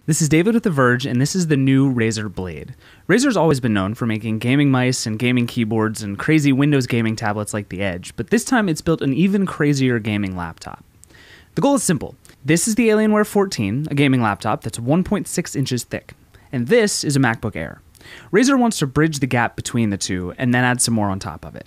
This is David with The Verge, and this is the new Razer Blade. Razer's always been known for making gaming mice and gaming keyboards and crazy Windows gaming tablets like the Edge, but this time it's built an even crazier gaming laptop. The goal is simple. This is the Alienware 14, a gaming laptop that's 1.6 inches thick, and this is a MacBook Air. Razer wants to bridge the gap between the two and then add some more on top of it.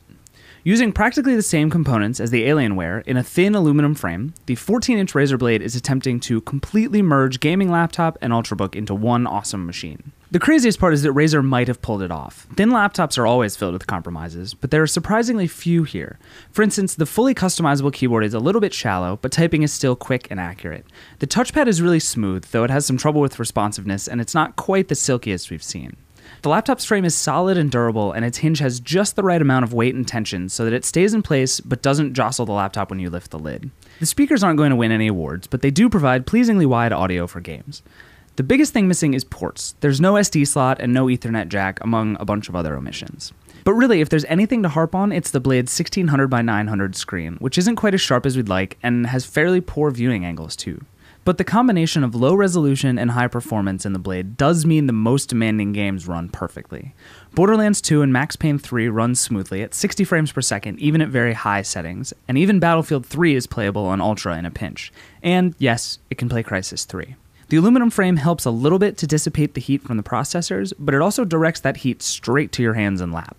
Using practically the same components as the Alienware in a thin aluminum frame, the 14-inch Razer Blade is attempting to completely merge gaming laptop and Ultrabook into one awesome machine. The craziest part is that Razer might have pulled it off. Thin laptops are always filled with compromises, but there are surprisingly few here. For instance, the fully customizable keyboard is a little bit shallow, but typing is still quick and accurate. The touchpad is really smooth, though it has some trouble with responsiveness, and it's not quite the silkiest we've seen. The laptop's frame is solid and durable, and its hinge has just the right amount of weight and tension so that it stays in place but doesn't jostle the laptop when you lift the lid. The speakers aren't going to win any awards, but they do provide pleasingly wide audio for games. The biggest thing missing is ports. There's no SD slot and no Ethernet jack, among a bunch of other omissions. But really, if there's anything to harp on, it's the Blade's 1600 by 900 screen, which isn't quite as sharp as we'd like and has fairly poor viewing angles too. But the combination of low resolution and high performance in the Blade does mean the most demanding games run perfectly. Borderlands 2 and Max Payne 3 run smoothly at 60 frames per second, even at very high settings, and even Battlefield 3 is playable on Ultra in a pinch. And yes, it can play Crysis 3. The aluminum frame helps a little bit to dissipate the heat from the processors, but it also directs that heat straight to your hands and lap.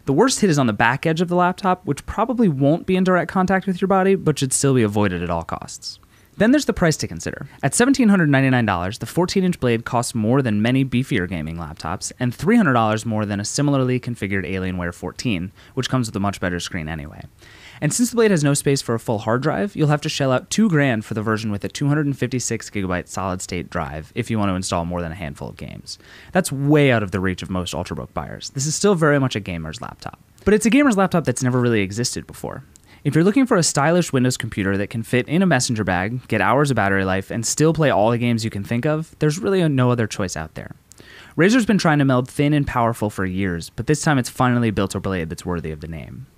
The worst hit is on the back edge of the laptop, which probably won't be in direct contact with your body, but should still be avoided at all costs. Then there's the price to consider. At $1,799, the 14-inch Blade costs more than many beefier gaming laptops, and $300 more than a similarly configured Alienware 14, which comes with a much better screen anyway. And since the Blade has no space for a full hard drive, you'll have to shell out $2,000 for the version with a 256GB solid-state drive if you want to install more than a handful of games. That's way out of the reach of most Ultrabook buyers. This is still very much a gamer's laptop. But it's a gamer's laptop that's never really existed before. If you're looking for a stylish Windows computer that can fit in a messenger bag, get hours of battery life, and still play all the games you can think of, there's really no other choice out there. Razer's been trying to meld thin and powerful for years, but this time it's finally built a Blade that's worthy of the name.